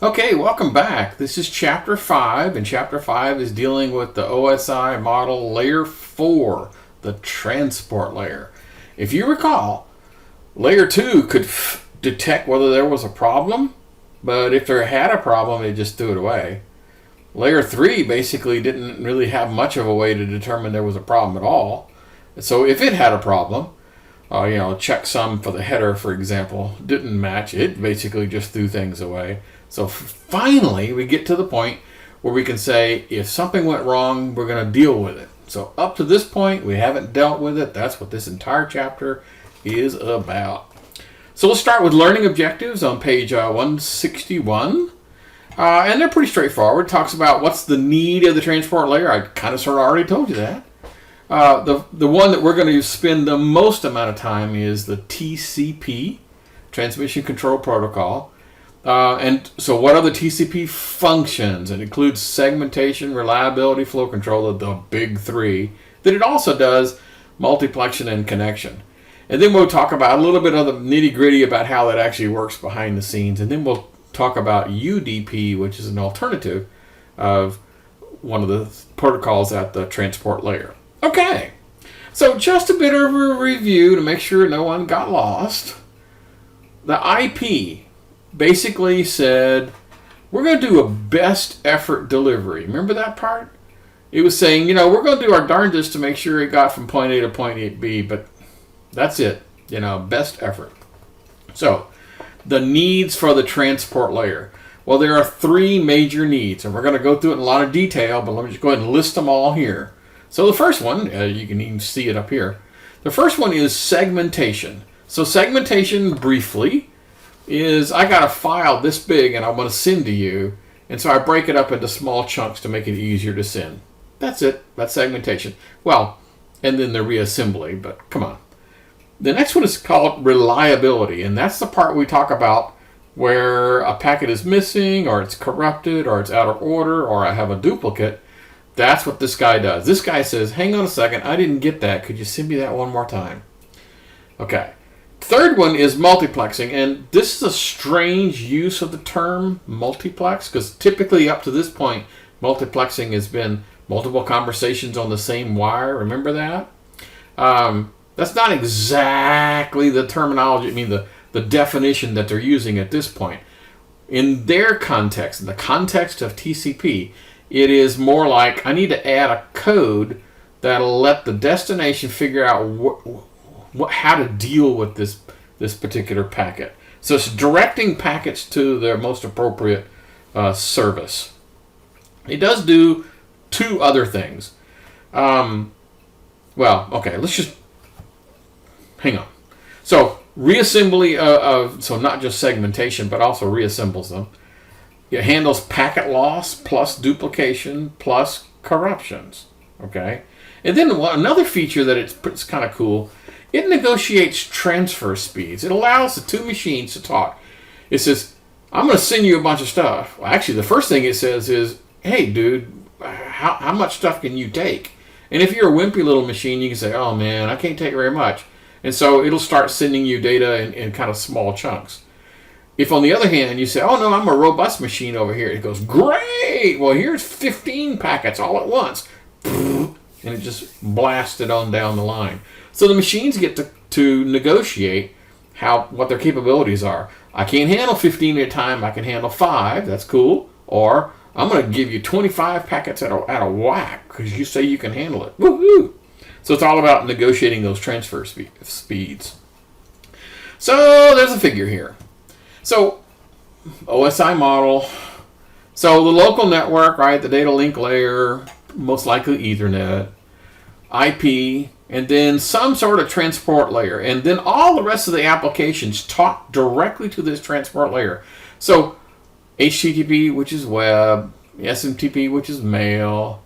Okay, welcome back. This is Chapter 5, and Chapter 5 is dealing with the OSI model Layer 4, the transport layer. If you recall, Layer 2 could detect whether there was a problem, but if there had a problem, it just threw it away. Layer 3 basically didn't really have much of a way to determine there was a problem at all. So if it had a problem, checksum for the header, for example, didn't match, it basically just threw things away. So finally, we get to the point where we can say, if something went wrong, we're going to deal with it. So up to this point, we haven't dealt with it. That's what this entire chapter is about. So we'll start with learning objectives on page 161. And they're pretty straightforward. It talks about what's the need of the transport layer. I kind of sort of already told you that. The one that we're going to spend the most amount of time is the TCP, Transmission Control Protocol. And so what are the TCP functions? It includes segmentation, reliability, flow control, the big three. Then it also does multiplexing and connection. And then we'll talk about a little bit of the nitty-gritty about how that actually works behind the scenes. And then we'll talk about UDP, which is an alternative of one of the protocols at the transport layer. Okay, so just a bit of a review to make sure no one got lost. The IP basically said, we're going to do a best effort delivery. Remember that part? It was saying, we're going to do our darndest to make sure it got from point A to point B, but that's it, best effort. So, the needs for the transport layer. Well, there are three major needs, and we're going to go through it in a lot of detail, but let me just go ahead and list them all here. So the first one, you can even see it up here. The first one is segmentation. So segmentation, briefly, is I got a file this big and I want to send to you, and so I break it up into small chunks to make it easier to send. That's it. That's segmentation. Well, and then the reassembly, but come on. The next one is called reliability, and that's the part we talk about where a packet is missing, or it's corrupted, or it's out of order, or I have a duplicate. That's what this guy does. This guy says, hang on a second, I didn't get that. Could you send me that one more time? Okay. Third one is multiplexing, and this is a strange use of the term multiplex, because typically up to this point, multiplexing has been multiple conversations on the same wire. Remember that? That's not exactly the terminology, the definition that they're using at this point. In their context, in the context of TCP, it is more like I need to add a code that'll let the destination figure out how to deal with this particular packet. So it's directing packets to their most appropriate service. It does do two other things. Let's just hang on. So reassembly so not just segmentation, but also reassembles them. It handles packet loss plus duplication plus corruptions. Okay, and then another feature that it's kind of cool. It negotiates transfer speeds. It allows the two machines to talk. It says, I'm going to send you a bunch of stuff. Well, actually, the first thing it says is, hey, dude, how much stuff can you take? And if you're a wimpy little machine, you can say, oh, man, I can't take very much. And so it'll start sending you data in kind of small chunks. If, on the other hand, you say, oh, no, I'm a robust machine over here, it goes, great! Well, here's 15 packets all at once. And it just blasted on down the line. So the machines get to negotiate what their capabilities are. I can't handle 15 at a time. I can handle 5. That's cool. Or I'm going to give you 25 packets at a whack because you say you can handle it. Woohoo! So it's all about negotiating those transfer speeds. So there's a figure here. So OSI model. So the local network, right? The data link layer, most likely Ethernet, IP, and then some sort of transport layer. And then all the rest of the applications talk directly to this transport layer. So HTTP, which is web, SMTP, which is mail,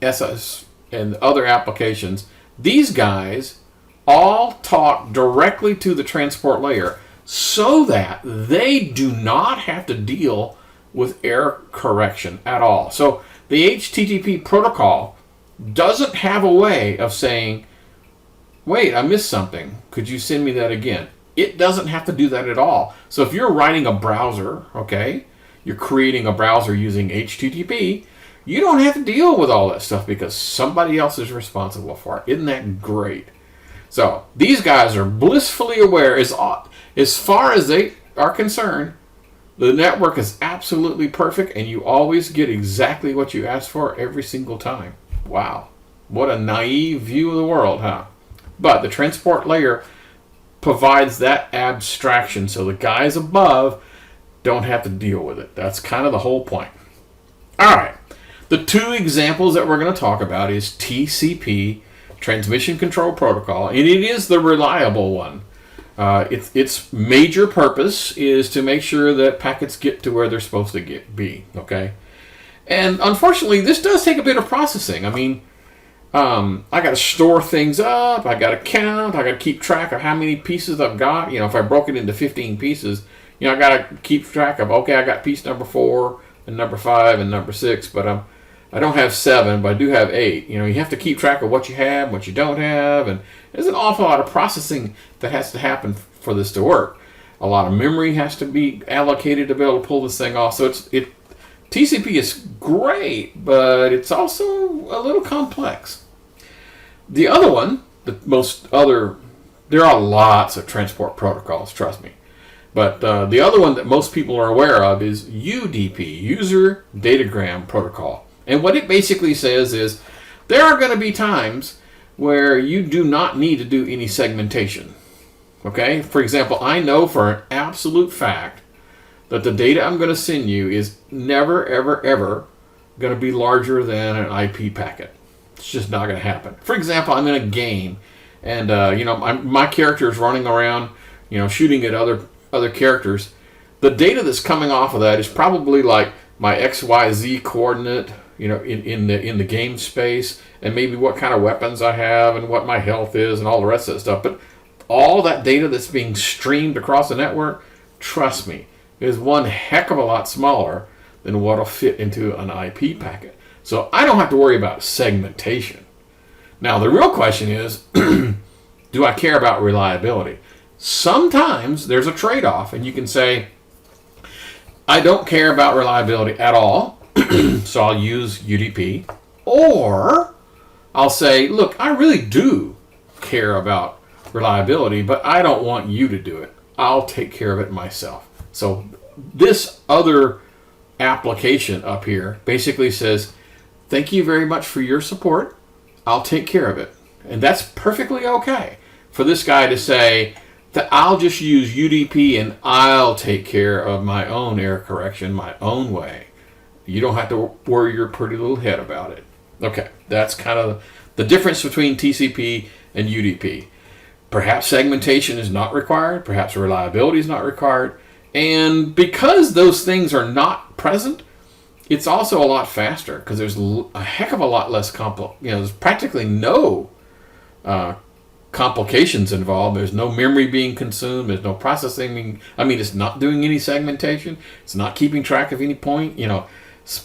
SS, and other applications. These guys all talk directly to the transport layer so that they do not have to deal with error correction at all. So the HTTP protocol doesn't have a way of saying, wait, I missed something. Could you send me that again? It doesn't have to do that at all. So if you're writing a browser, okay, you're creating a browser using HTTP, you don't have to deal with all that stuff because somebody else is responsible for it. Isn't that great? So these guys are blissfully aware, as far as they are concerned, the network is absolutely perfect and you always get exactly what you asked for every single time. Wow. What a naive view of the world, huh? But the transport layer provides that abstraction so the guys above don't have to deal with it. That's kind of the whole point. All right. The two examples that we're going to talk about is TCP, Transmission Control Protocol, and it is the reliable one. Its major purpose is to make sure that packets get to where they're supposed to be, okay? And unfortunately, this does take a bit of processing. I mean, I got to store things up, I got to count, I got to keep track of how many pieces I've got. You know, if I broke it into 15 pieces, you know, I got to keep track of, okay, I got piece number 4 and number 5 and number 6, but I don't have 7, but I do have 8. You know, you have to keep track of what you have, what you don't have, and there's an awful lot of processing that has to happen for this to work. A lot of memory has to be allocated to be able to pull this thing off. So TCP is great, but it's also a little complex. The other one, there are lots of transport protocols, trust me. But the other one that most people are aware of is UDP, User Datagram Protocol. And what it basically says is there are going to be times where you do not need to do any segmentation. Okay? For example, I know for an absolute fact that the data I'm going to send you is never, ever, ever going to be larger than an IP packet. It's just not going to happen. For example, I'm in a game, and my character is running around, shooting at other characters. The data that's coming off of that is probably like my XYZ coordinate, in the game space, and maybe what kind of weapons I have and what my health is and all the rest of that stuff. But all that data that's being streamed across the network, trust me, is one heck of a lot smaller than what'll fit into an IP packet. So I don't have to worry about segmentation. Now the real question is, do I care about reliability? Sometimes there's a trade-off, and you can say, I don't care about reliability at all, so I'll use UDP. Or I'll say, look, I really do care about reliability, but I don't want you to do it. I'll take care of it myself. So this other application up here basically says, thank you very much for your support. I'll take care of it. And that's perfectly okay for this guy to say that I'll just use UDP and I'll take care of my own error correction my own way. You don't have to worry your pretty little head about it. Okay, that's kind of the difference between TCP and UDP. Perhaps segmentation is not required. Perhaps reliability is not required. And because those things are not present, it's also a lot faster because there's a heck of a lot less there's practically no complications involved. There's no memory being consumed. There's no processing. It's not doing any segmentation. It's not keeping track of any point,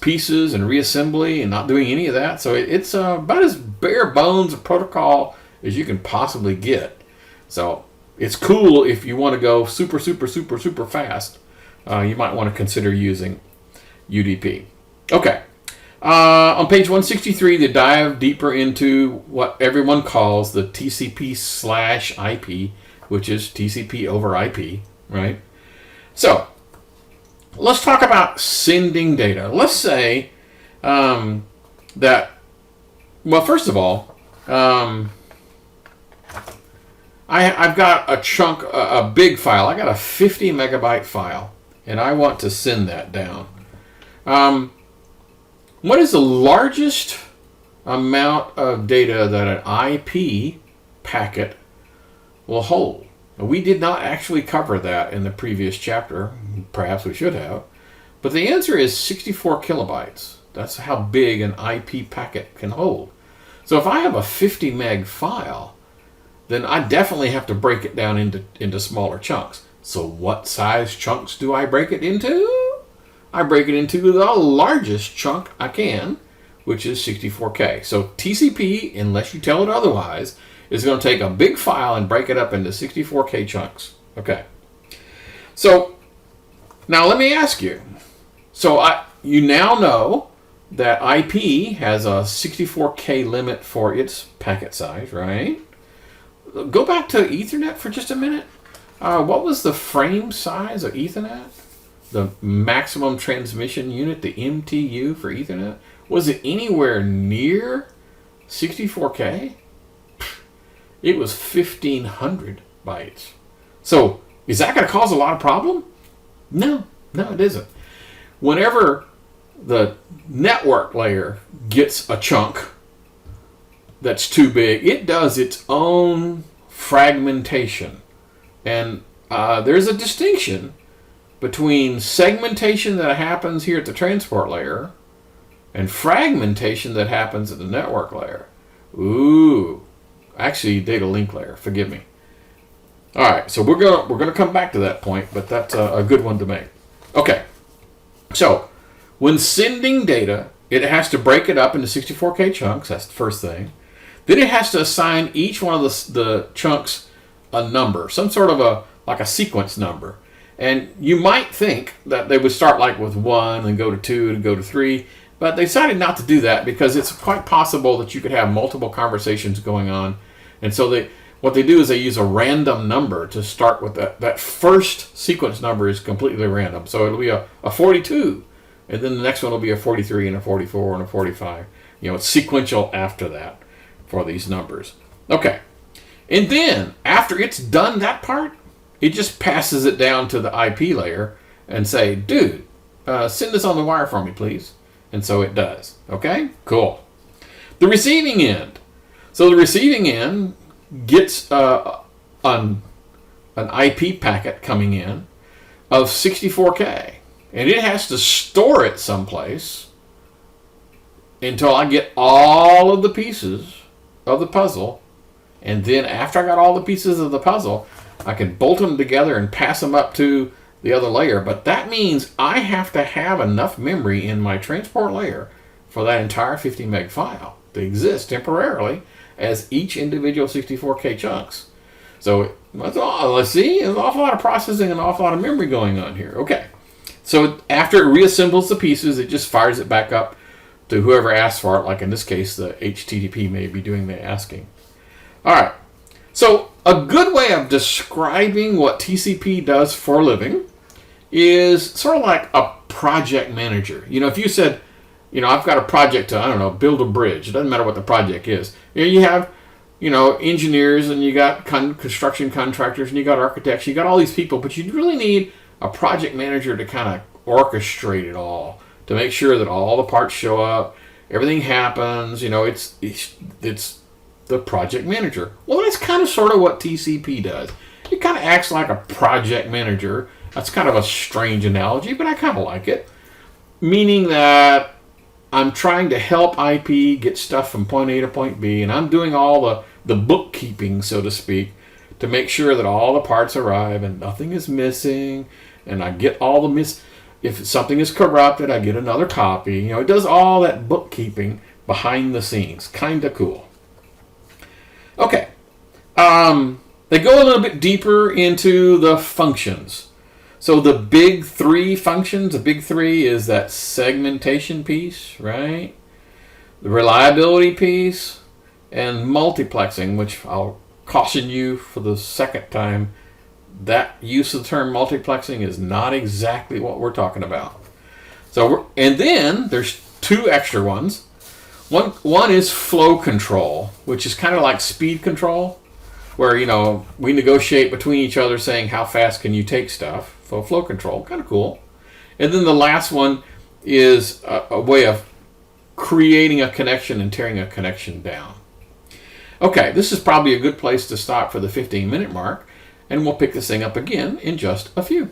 pieces and reassembly and not doing any of that. So it's about as bare bones a protocol as you can possibly get. So it's cool if you want to go super, super, super, super fast. You might want to consider using UDP. Okay. On page 163, they dive deeper into what everyone calls the TCP/IP, which is TCP over IP, right? So let's talk about sending data. Let's say that, well, first of all, I've got a chunk, a big file. I got a 50 megabyte file, and I want to send that down. What is the largest amount of data that an IP packet will hold? We did not actually cover that in the previous chapter. Perhaps we should have. But the answer is 64 kilobytes. That's how big an IP packet can hold. So if I have a 50 meg file, then I definitely have to break it down into smaller chunks. So what size chunks do I break it into? I break it into the largest chunk I can, which is 64K. So TCP, unless you tell it otherwise, is going to take a big file and break it up into 64K chunks. Okay. So now let me ask you. So you now know that IP has a 64K limit for its packet size, right? Go back to Ethernet for just a minute. What was the frame size of Ethernet? The maximum transmission unit, the MTU for Ethernet? Was it anywhere near 64K? It was 1,500 bytes. So, is that going to cause a lot of problem? No, it isn't. Whenever the network layer gets a chunk that's too big, it does its own fragmentation. And there's a distinction between segmentation that happens here at the transport layer and fragmentation that happens at the network layer. Actually, data link layer, forgive me. All right, so we're gonna come back to that point, but that's a good one to make. Okay, so when sending data, it has to break it up into 64K chunks. That's the first thing. Then it has to assign each one of the chunks a number, some sort of a sequence number. And you might think that they would start like with 1 and go to 2 and go to 3, but they decided not to do that because it's quite possible that you could have multiple conversations going on. And so what they do is they use a random number to start with that first sequence number is completely random. So it'll be a 42, and then the next one will be a 43 and a 44 and a 45. It's sequential after that for these numbers. Okay. And then after it's done that part, it just passes it down to the IP layer and say, dude, send this on the wire for me, please. And so it does. Okay? Cool. The receiving end. So the receiving end gets an IP packet coming in of 64K. And it has to store it someplace until I get all of the pieces of the puzzle. And then after I got all the pieces of the puzzle, I can bolt them together and pass them up to the other layer. But that means I have to have enough memory in my transport layer for that entire 50 meg file to exist temporarily as each individual 64K chunks. So let's see, there's an awful lot of processing and an awful lot of memory going on here. Okay, so after it reassembles the pieces, it just fires it back up to whoever asked for it. Like in this case, the HTTP may be doing the asking. All right, so a good way of describing what TCP does for a living is sort of like a project manager. If you said, I've got a project to, build a bridge. It doesn't matter what the project is. You have, engineers, and you got construction contractors, and you got architects. You got all these people, but you really need a project manager to kind of orchestrate it all, to make sure that all the parts show up, everything happens. It's the project manager. Well, that's kind of sort of what TCP does. It kind of acts like a project manager. That's kind of a strange analogy, but I kind of like it. Meaning that I'm trying to help IP get stuff from point A to point B, and I'm doing all the bookkeeping, so to speak, to make sure that all the parts arrive and nothing is missing, and I get all the if something is corrupted, I get another copy. It does all that bookkeeping behind the scenes. Kind of cool. Okay, they go a little bit deeper into the functions. So the big three functions, the big three is that segmentation piece, right? The reliability piece, and multiplexing, which I'll caution you for the second time, that use of the term multiplexing is not exactly what we're talking about. And then there's two extra ones. One is flow control, which is kind of like speed control, where, we negotiate between each other saying how fast can you take stuff. So flow control, kind of cool. And then the last one is a way of creating a connection and tearing a connection down. Okay, this is probably a good place to stop for the 15-minute mark, and we'll pick this thing up again in just a few.